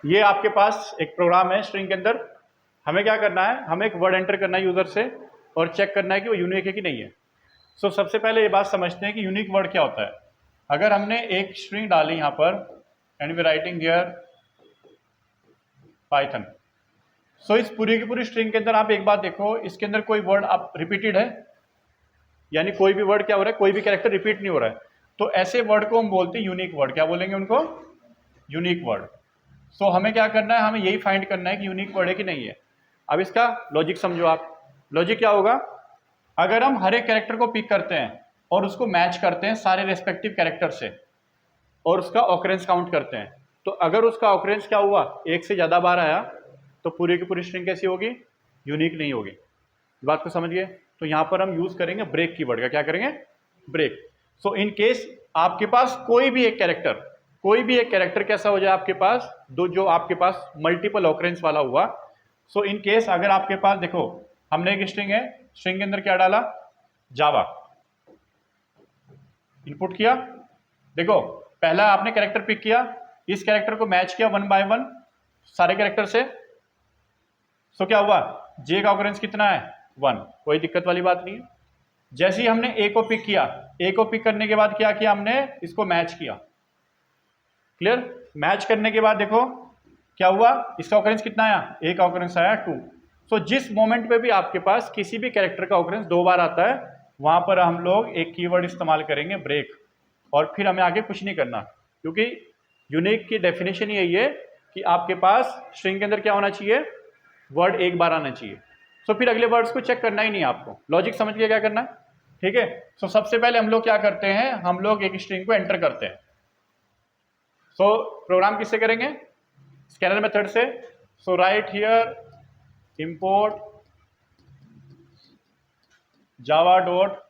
ये आपके पास एक प्रोग्राम है स्ट्रिंग के अंदर। हमें क्या करना है, हमें एक वर्ड एंटर करना है यूज़र से और चेक करना है कि वो यूनिक है कि नहीं है। सो सबसे पहले ये बात समझते हैं कि यूनिक वर्ड क्या होता है। अगर हमने एक स्ट्रिंग डाली यहाँ पर and we writing here Python, so इस पूरी की पूरी स्ट्रिंग के अंदर आप एक बात देखो, इसके अंदर कोई वर्ड आप रिपीटेड है, यानी कोई भी वर्ड क्या हो रहा है, कोई भी कैरेक्टर रिपीट नहीं हो रहा है। तो ऐसे वर्ड को हम बोलते हैं यूनिक वर्ड। क्या बोलेंगे उनको? Unique word. सो हमें क्या करना है, हमें यही फाइंड करना है कि यूनिक वर्ड है कि नहीं है। अब इसका लॉजिक समझो आप। लॉजिक क्या होगा, अगर हम हर एक कैरेक्टर को पिक करते हैं और उसको मैच करते हैं सारे रेस्पेक्टिव कैरेक्टर से और उसका ऑकरेंस काउंट करते हैं, तो अगर उसका ऑकरेंस क्या हुआ, एक से ज़्यादा बार आया, तो पूरी की पूरी स्ट्रिंग कैसी होगी? यूनिक नहीं होगी। बात को समझिए। तो यहाँ पर हम यूज़ करेंगे ब्रेक कीवर्ड का। क्या करेंगे? ब्रेक। सो इन केस आपके पास कोई भी एक कैरेक्टर कैसा हो जाए आपके पास, जो आपके पास मल्टीपल ऑकरेंस वाला हुआ। सो इन केस अगर आपके पास देखो, हमने एक स्ट्रिंग है, स्ट्रिंग के अंदर क्या डाला? जावा इनपुट किया। देखो पहला आपने कैरेक्टर पिक किया, इस कैरेक्टर को मैच किया वन बाय वन सारे कैरेक्टर से। सो क्या हुआ? जे का ऑकरेंस कितना है? 1। कोई दिक्कत वाली बात नहीं है। जैसे ही हमने ए को पिक किया, ए को पिक करने के बाद क्या किया हमने? इसको मैच किया। क्लियर? मैच करने के बाद देखो क्या हुआ, इसका ऑकरेंस कितना आया? ए का ऑकरेंस आया 2। सो जिस मोमेंट पे भी आपके पास किसी भी कैरेक्टर का ऑकरेंस 2 बार आता है, वहां पर हम लोग एक कीवर्ड इस्तेमाल करेंगे ब्रेक, और फिर हमें आगे कुछ नहीं करना, क्योंकि यूनिक की डेफिनेशन यही है कि आपके पास स्ट्रिंग के अंदर क्या होना चाहिए? वर्ड एक बार आना चाहिए। सो फिर अगले वर्ड्स को चेक करना ही नहीं आपको। लॉजिक समझ के क्या करना है? ठीक है। सो सबसे पहले हम लोग क्या करते हैं, हम लोग एक स्ट्रिंग को एंटर करते हैं। सो प्रोग्राम किससे करेंगे? स्कैनर मेथड से। So write here import Java dot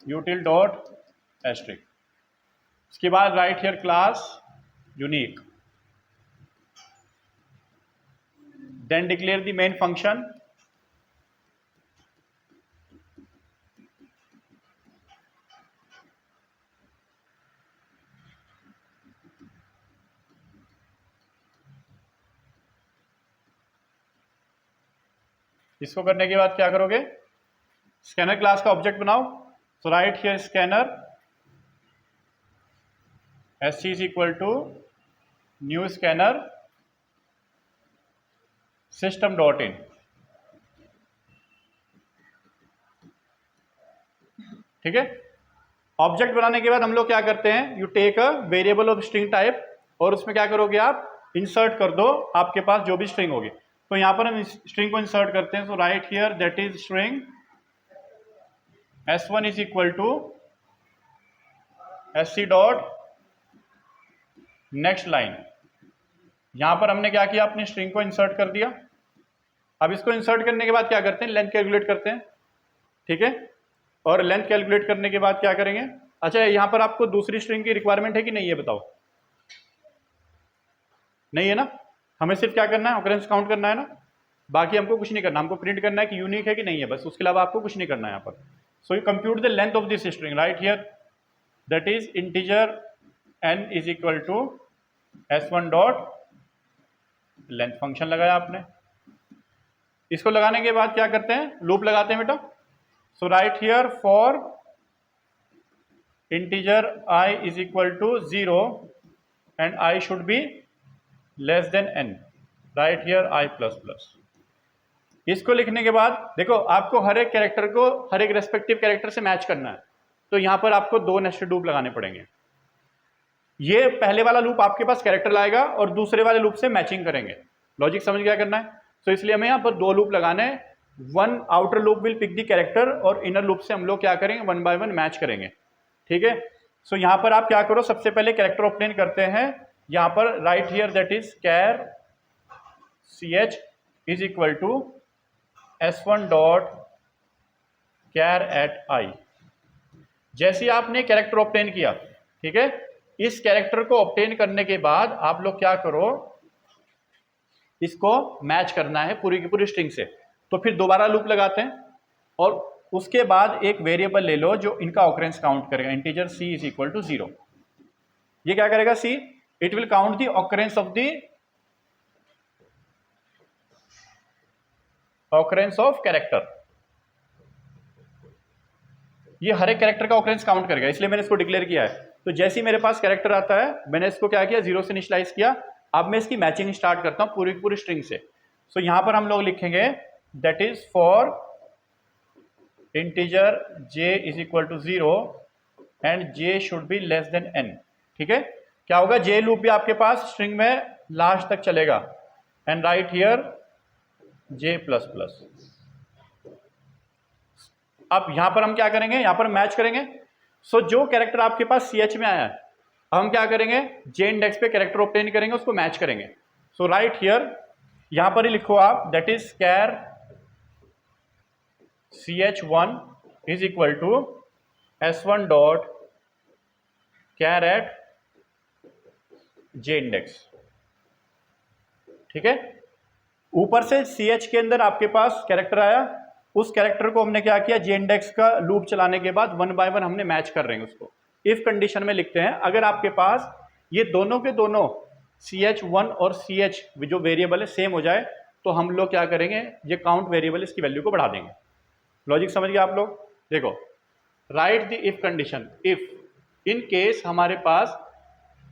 util dot asterisk. उसके बाद write here class unique, then declare the main function इसको करने के बाद क्या करोगे? स्कैनर क्लास का ऑब्जेक्ट बनाओ। So write here scanner sc is equal to new scanner system dot in. ठीक है। ऑब्जेक्ट बनाने के बाद हम लोग क्या करते हैं, you take a variable of string type, और उसमें क्या करोगे आप? इंसर्ट कर दो आपके पास जो भी स्ट्रिंग होगी। तो यहां पर हम स्ट्रिंग को इंसर्ट करते हैं। So write here that is string s1 is equal to sc dot next line. यहां पर हमने क्या किया, अपनी स्ट्रिंग को इंसर्ट कर दिया। अब इसको इंसर्ट करने के बाद क्या करते हैं? लेंथ कैलकुलेट करते हैं। ठीक है। और लेंथ कैलकुलेट करने के बाद क्या करेंगे? अच्छा, यहां पर आपको दूसरी स्ट्रिंग की रिक्वायरमेंट है कि नहीं है? बताओ। नहीं है ना? हमें सिर्फ क्या करना है? ऑकरेंस काउंट करना है ना, बाकी हमको कुछ नहीं करना। हमको प्रिंट करना है कि यूनिक है कि नहीं है, बस। उसके अलावा आपको कुछ नहीं करना है यहाँ पर। So you compute the length of this string right here, that is integer n is equal to s1 dot length. Function लगाया आपने। इसको लगाने के बाद क्या करते हैं? लूप लगाते हैं बेटा। So write here for integer i is equal to 0 and i should be less than n, write here i plus plus. इसको लिखने के बाद देखो, आपको हर एक कैरेक्टर को हर एक रेस्पेक्टिव कैरेक्टर से मैच करना है, तो यहां पर आपको 2 नेस्टेड लूप लगाने पड़ेंगे। ये पहले वाला लूप आपके पास कैरेक्टर लाएगा और दूसरे वाले लूप से मैचिंग करेंगे। लॉजिक समझ क्या करना है? तो इसलिए हमें यहाँ पर 2 लूप लगाने हैं। One outer loop will pick the character, और इनर लूप से हम लोग क्या करेंगे? 1 बाय 1 मैच करेंगे। ठीक है। सो यहाँ पर आप क्या करो, सबसे पहले कैरेक्टर ऑब्टेन करते हैं। यहाँ पर right here that is char ch is equal to s1 dot char at i। जैसे ही आपने कैरेक्टर ऑब्टेन किया, ठीक है, इस कैरेक्टर को ऑब्टेन करने के बाद आप लोग क्या करो, इसको मैच करना है पूरी की पूरी स्ट्रिंग से। तो फिर दोबारा लूप लगाते हैं, और उसके बाद एक वेरिएबल ले लो जो इनका ऑकरेंस काउंट करेगा। Integer c is equal to 0। ये क्या करेगा? c it will count the occurrence of character. ये हर एक कैरेक्टर का ऑकरेंस काउंट करेगा, इसलिए मैंने इसको डिक्लेयर किया है। तो जैसे ही मेरे पास कैरेक्टर आता है, मैंने इसको क्या किया, 0 से इनिशियलाइज किया। अब मैं इसकी मैचिंग स्टार्ट करता हूं पूरी पूरी स्ट्रिंग से। सो यहां पर हम लोग लिखेंगे that is for integer j is equal to 0 and j should be less than n। ठीक है, क्या होगा, j लूप भी आपके पास स्ट्रिंग में लास्ट तक चलेगा and right here j plus plus. अब यहां पर हम क्या करेंगे, यहां पर मैच करेंगे। सो जो कैरेक्टर आपके पास ch में आया है, अब हम क्या करेंगे, j इंडेक्स पे कैरेक्टर ऑब्टेन करेंगे, उसको मैच करेंगे। सो राइट हियर, यहां पर ही लिखो आप that is char ch1 is equal to s1 dot char at j index. ठीक है, ऊपर से ch के अंदर आपके पास कैरेक्टर आया, उस कैरेक्टर को हमने क्या किया, j इंडेक्स का लूप चलाने के बाद 1 बाय 1 हमने मैच कर रहे हैं उसको। इफ कंडीशन में लिखते हैं, अगर आपके पास ये दोनों के दोनों ch1 और ch जो वेरिएबल है सेम हो जाए, तो हम लोग क्या करेंगे, ये काउंट वेरिएबल इसकी वैल्यू को बढ़ा देंगे। लॉजिक समझ गए आप लोग? देखो, write the if condition, if in case हमारे पास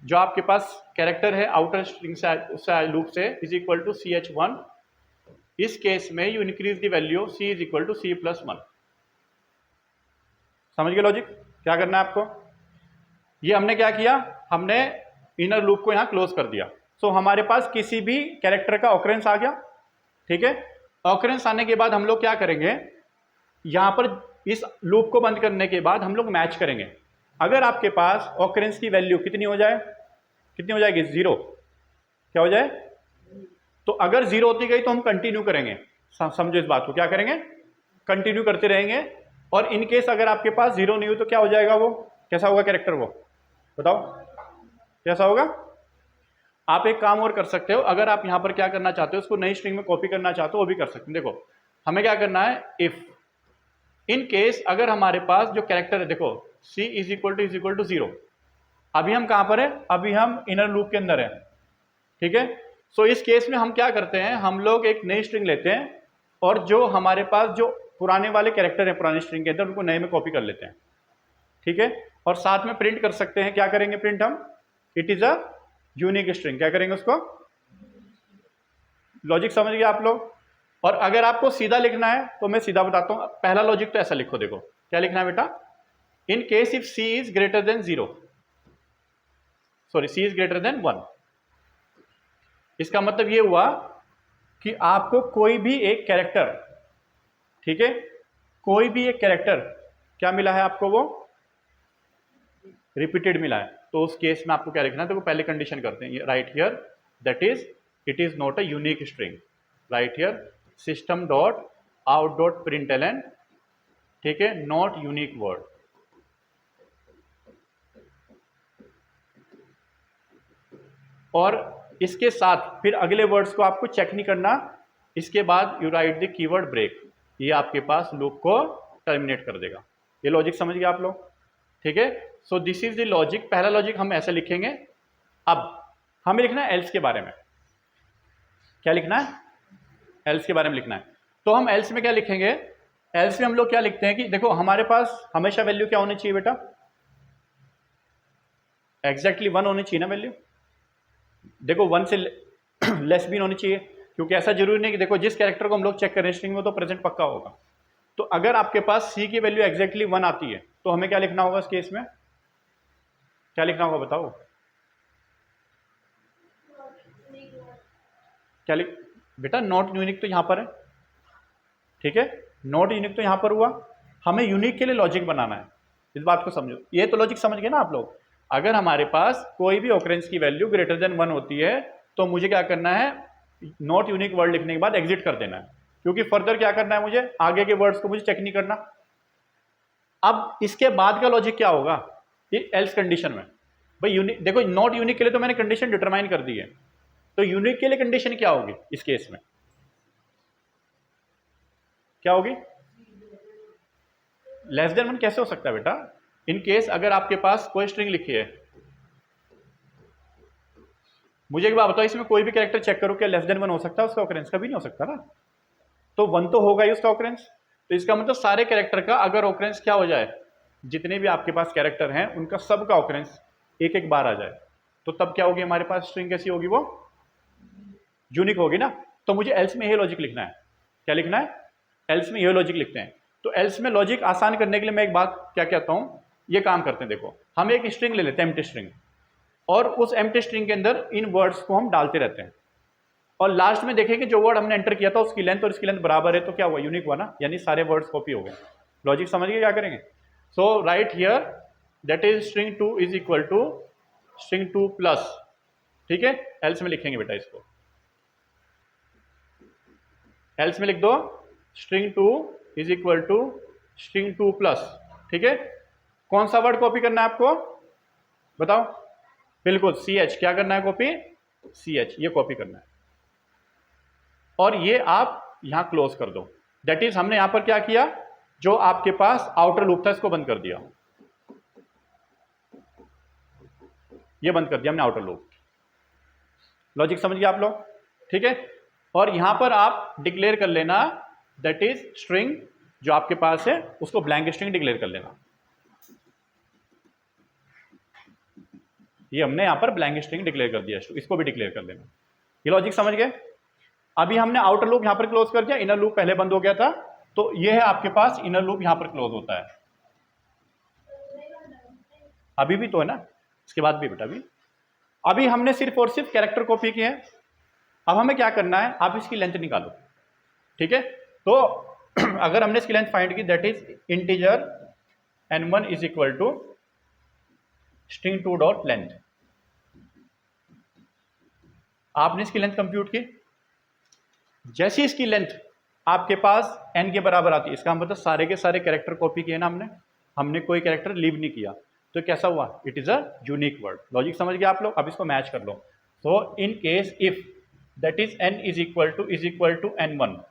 जो आपके पास कैरेक्टर है आउटर स्ट्रिंग से लूप से इज इक्वल टू ch1, इस केस में you increase the value c is equal to c plus 1। समझ गए लॉजिक? क्या करना है आपको, ये हमने क्या किया, हमने इनर लूप को यहां क्लोज कर दिया। सो हमारे पास किसी भी कैरेक्टर का ऑकरेंस आ गया। ठीक है, ऑकरेंस आने के बाद हम लोग क्या करेंगे, यहां पर इस लूप को बंद करने के बाद हम लोग मैच करेंगे। अगर आपके पास ऑकरेंस की वैल्यू कितनी हो जाए, कितनी हो जाएगी, 0, क्या हो जाए, तो अगर 0 होती गई तो हम कंटिन्यू करेंगे। समझो इस बात को, क्या करेंगे, कंटिन्यू करते रहेंगे। और इन केस अगर आपके पास 0 नहीं हुई तो क्या हो जाएगा, वो कैसा होगा कैरेक्टर, वो बताओ कैसा होगा। आप एक काम और कर सकते हो, अगर आप यहां पर क्या करना चाहते हो, उसको नई स्ट्रिंग में कॉपी करना चाहते हो, वो भी कर सकते हैं। देखो हमें क्या करना है, इफ इन केस अगर हमारे पास जो कैरेक्टर है, देखो c इज इक्वल टू 0, अभी हम कहां पर है, अभी हम इनर लूप के अंदर है। ठीक है, सो इस केस में हम क्या करते हैं, हम लोग एक नई स्ट्रिंग लेते हैं और जो हमारे पास जो पुराने वाले कैरेक्टर है पुरानी स्ट्रिंग के अंदर, उनको नए में कॉपी कर लेते हैं। ठीक है, और साथ में प्रिंट कर सकते हैं, क्या करेंगे प्रिंट हम, it is a unique string, क्या करेंगे उसको। लॉजिक समझ गए आप लोग? और अगर आपको सीधा लिखना है तो मैं सीधा बताता हूं, पहला लॉजिक तो ऐसा लिखो, देखो क्या लिखना है बेटा, इन case if c is greater than 0, sorry c is greater than 1। इसका मतलब ये हुआ कि आपको कोई भी एक कैरेक्टर, ठीक है, कोई भी एक कैरेक्टर क्या मिला है आपको, वो रिपीटेड मिला है, तो उस केस में आपको क्या लिखना है, तो वो पहले कंडीशन करते हैं, right here that is it is not a unique string, right here system dot out dot println, ठीक है, नॉट यूनिक वर्ड। और इसके साथ फिर अगले वर्ड्स को आपको चेक नहीं करना, इसके बाद you write the keyword break, ये आपके पास लूप को टर्मिनेट कर देगा। ये लॉजिक समझ गए आप लोग? ठीक है, so this is the logic. पहला लॉजिक हम ऐसे लिखेंगे। अब हमें लिखना है एल्स के बारे में। क्या लिखना है, एल्स के बारे में लिखना है। तो हम एल्स में क्या लिखेंगे, एल्स में हम लोग क्या लिखते हैं कि देखो हमारे पास हमेशा वैल्यू क्या होनी चाहिए बेटा, एग्जैक्टली 1 होनी चाहिए ना वैल्यू। देखो 1 से लेस भी होनी चाहिए, क्योंकि ऐसा जरूरी नहीं कि देखो जिस कैरेक्टर को हम लोग चेक करें स्ट्रिंग में तो प्रेजेंट पक्का होगा। तो अगर आपके पास c की वैल्यू एग्जैक्टली 1 आती है तो हमें क्या लिखना होगा, इस केस में क्या लिखना होगा बताओ, क्या लिख बेटा, नॉट यूनिक तो यहां पर है, ठीक है, नॉट यूनिक तो यहां पर हुआ, हमें यूनिक के लिए लॉजिक बनाना है, इस बात को समझो। ये तो लॉजिक समझ गए ना आप लोग। अगर हमारे पास कोई भी ऑकरेंस की वैल्यू ग्रेटर देन 1 होती है तो मुझे क्या करना है, नॉट यूनिक वर्ड लिखने के बाद एग्जिट कर देना है, क्योंकि फर्दर क्या करना है, मुझे आगे के वर्ड्स को मुझे चेक नहीं करना। अब इसके बाद का लॉजिक क्या होगा, ये एल्स कंडीशन में भाई यूनिक, देखो नॉट यूनिक के लिए तो मैंने कंडीशन डिटरमाइन कर दी है, तो यूनिक के लिए कंडीशन क्या होगी इस केस में, क्या होगी, लेस देन 1 कैसे हो सकता है बेटा, इन केस अगर आपके पास कोई स्ट्रिंग लिखी है, मुझे एक बात बताओ, इसमें कोई भी कैरेक्टर चेक करो, क्या लेस देन 1 हो सकता है उसका ऑकरेंस? कभी नहीं हो सकता ना, तो 1 तो होगा ही उसका ऑकरेंस। तो इसका मतलब सारे कैरेक्टर का अगर ऑकरेंस क्या हो जाए, जितने भी आपके पास कैरेक्टर हैं उनका सबका ऑकरेंस एक एक बार आ जाए, तो तब क्या होगी हमारे पास स्ट्रिंग? कैसी होगी वो? यूनिक होगी ना। तो मुझे एल्स में ये लॉजिक लिखना है। क्या लिखना है? एल्स में ये लॉजिक लिखते हैं। तो एल्स में लॉजिक आसान करने के लिए मैं एक बात क्या कहता हूँ, ये काम करते हैं। देखो, हम एक स्ट्रिंग ले लेते हैं, एम्प्टी स्ट्रिंग, और उस एम्प्टी स्ट्रिंग के अंदर इन वर्ड्स को हम डालते रहते हैं, और लास्ट में देखें कि जो वर्ड हमने एंटर किया था उसकी लेंथ और इसकी लेंथ बराबर है, तो क्या हुआ? यूनिक हुआ ना, यानी सारे वर्ड्स कॉपी हो गए। लॉजिक समझ गए क्या करेंगे? So write here that is string 2 is equal to string 2 plus, ठीक है? एल्स में लिखेंगे बेटा इसको, एल्स में लिख दो string 2 is equal to string 2 plus, ठीक है? कौन सा वर्ड कॉपी करना है आपको बताओ? बिल्कुल CH, क्या करना है कॉपी? CH, ये कॉपी करना है, और ये आप यहां क्लोज कर दो। दैट इज हमने यहां पर क्या किया, जो आपके पास आउटर लूप था इसको बंद कर दिया, ये बंद कर दिया हमने आउटर लूप। लॉजिक समझ गए आप लोग? ठीक है। और यहां पर आप डिक्लेयर कर लेना दैट इज स्ट्रिंग, जो आपके पास है उसको ब्लैंक स्ट्रिंग डिक्लेयर कर लेना। ये हमने यहां पर ब्लैंक स्ट्रिंग डिक्लेयर कर दिया, इसको भी डिक्लेयर कर लेना। ये लॉजिक समझ गए? अभी हमने आउटर लूप यहां पर क्लोज कर दिया, इनर लूप पहले बंद हो गया था, तो ये है आपके पास इनर लूप यहां पर क्लोज होता है। अभी भी तो है ना, इसके बाद भी बेटा अभी हमने सिर्फ और सिर्फ कैरेक्टर कॉपी किए हैं। अब हमें क्या करना है, आप इसकी लेंथ निकालो, ठीक है? तो अगर हमने इसकी लेंथ फाइंड की that is integer n1 is equal to string 2 dot length. आपने इसकी लेंथ कंप्यूट की, जैसी इसकी लेंथ आपके पास n के बराबर आती है, इसका मतलब सारे के सारे कैरेक्टर कॉपी किए ना हमने कोई कैरेक्टर लीव नहीं किया, तो कैसा हुआ? It is a unique word. Logic समझ गए आप लोग? अब इसको मैच कर लो। So in case if that is n is equal to n1,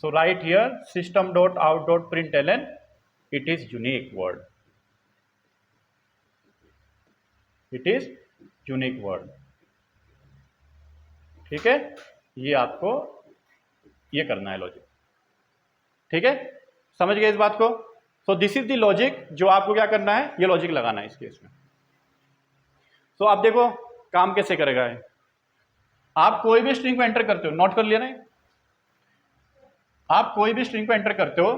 so write here system dot out dot println, it is unique word, it is unique word, ठीक है? ये आपको ये करना है लॉजिक, ठीक है? समझ गए इस बात को? So this is the logic, जो आपको क्या करना है, ये लॉजिक लगाना है इस केस में। सो आप देखो काम कैसे करेगा है। आप कोई भी स्ट्रिंग को एंटर करते हो, नोट कर लिया नहीं? आप कोई भी स्ट्रिंग को एंटर करते हो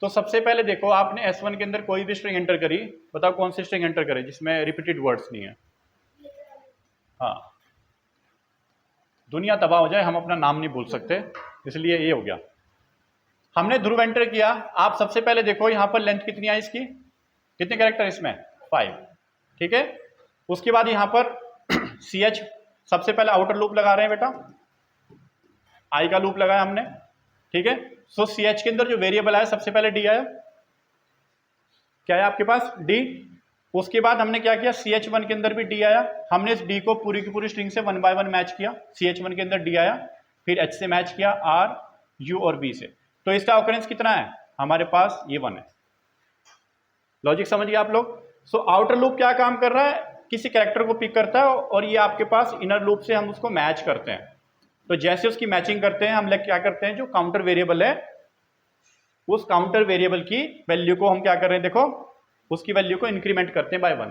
तो सबसे पहले देखो, आपने S1 के अंदर कोई भी स्ट्रिंग एंटर करी, बताओ कौन सी स्ट्रिंग एंटर करे जिसमें रिपीटेड वर्ड्स नहीं है? हाँ, दुनिया तबाह हो जाए, हम अपना नाम नहीं भूल सकते, इसलिए ये हो गया। हमने ध्रुव एंटर किया, आप सबसे पहले देखो यहां पर लेंथ कितनी आई इसकी, कितने कैरेक्टर इसमें? 5, ठीक है? उसके बाद यहां पर CH, सबसे पहले आउटर लूप लगा रहे हैं बेटा, आई का लूप लगाया हमने, ठीक है? सो CH के अंदर जो वेरिएबल आया सबसे पहले D आया, क्या है आपके पास? D। उसके बाद हमने क्या किया, CH1 के अंदर भी D आया, हमने इस D को पूरी की पूरी स्ट्रिंग से 1 बाय 1 मैच किया, CH1 के अंदर D आया, फिर H से मैच किया, R, U और B से, तो इसका ऑकरेंस कितना है हमारे पास? ये 1 है। लॉजिक समझ गए आप लोग? सो आउटर लूप क्या काम कर रहा है, किसी कैरेक्टर को पिक करता है और ये आपके पास इनर लूप से हम उसको मैच करते हैं। तो जैसे उसकी मैचिंग करते हैं, हम लोग क्या करते हैं, जो काउंटर वेरिएबल है उस काउंटर वेरिएबल की वैल्यू को हम क्या कर रहे हैं, देखो उसकी वैल्यू को इंक्रीमेंट करते हैं बाय 1।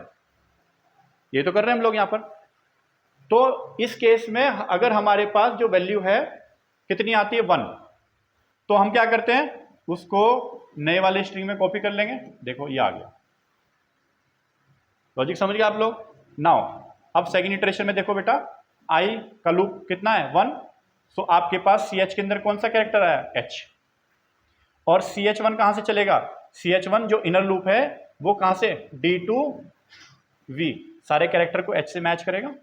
ये तो कर रहे हैं हम लोग यहां पर। तो इस केस में अगर हमारे पास जो वैल्यू है कितनी आती है? 1, तो हम क्या करते हैं, उसको नए वाले स्ट्रिंग में कॉपी कर लेंगे। देखो ये आ गया। लॉजिक समझ गए आप लोग? नाउ अब सेकंड इटरेशन में देखो बेटा, आई का लूप कितना है? 1। सो आपके पास CH के अंदर कौन सा कैरेक्टर आया? H। और CH1 कहां से चलेगा? CH1 जो इनर लूप है वो कहां से? D to V, सारे कैरेक्टर को H से मैच करेगा।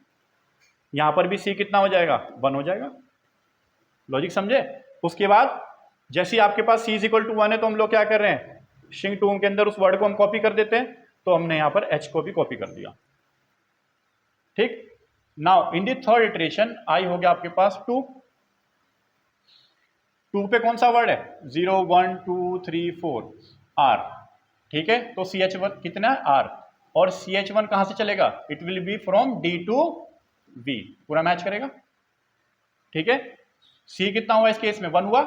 यहां पर भी C कितना हो जाएगा? 1 हो जाएगा। लॉजिक समझे? उसके बाद जैसे आपके पास C इज इक्वल टू 1 है, तो हम लोग क्या कर रहे हैं, स्ट्रिंग 2 के अंदर उस वर्ड को हम कॉपी कर देते हैं, तो हमने यहां पर H को भी कॉपी कर दिया, ठीक? Now in the third iteration I हो गया आपके पास 2 पे कौन सा वर्ड है? 0 1 2 3 4 R, ठीक है? तो CH1 कितना है? R। और CH1 कहां से चलेगा? It will be from D to V पूरा मैच करेगा, ठीक है। C कितना हुआ इस केस में 1 हुआ,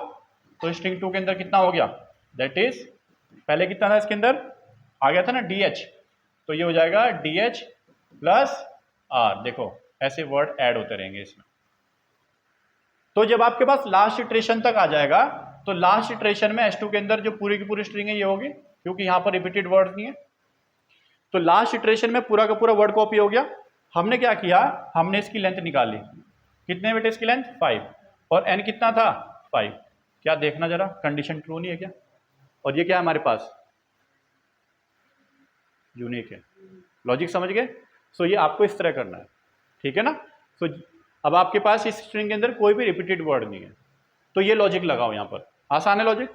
तो स्ट्रिंग 2 के अंदर कितना हो गया, दैट इज पहले कितना था इसके अंदर आ गया था ना DH, तो ये हो जाएगा DH प्लस R। देखो ऐसे वर्ड ऐड होते रहेंगे इसमें। तो जब आपके पास लास्ट इटरेशन तक आ जाएगा तो लास्ट इटरेशन में H2 के अंदर जो पूरी की पूरी स्ट्रिंग है ये होगी, क्योंकि यहां पर रिपीटेड वर्ड नहीं है। तो लास्ट इटरेशन में पूरा का पूरा वर्ड कॉपी हो गया। हमने क्या किया, हमने इसकी लेंथ निकाली, कितने बेटे इसकी लेंथ 5, और n कितना था 5। क्या देखना जरा कंडीशन ट्रू नहीं है क्या, और ये क्या है हमारे पास यूनिक है। लॉजिक समझ गए। सो ये आपको इस तरह करना है, ठीक है ना। सो अब आपके पास इस स्ट्रिंग के अंदर कोई भी रिपीटेड वर्ड नहीं है, तो ये लॉजिक लगाओ यहाँ पर, आसान है लॉजिक।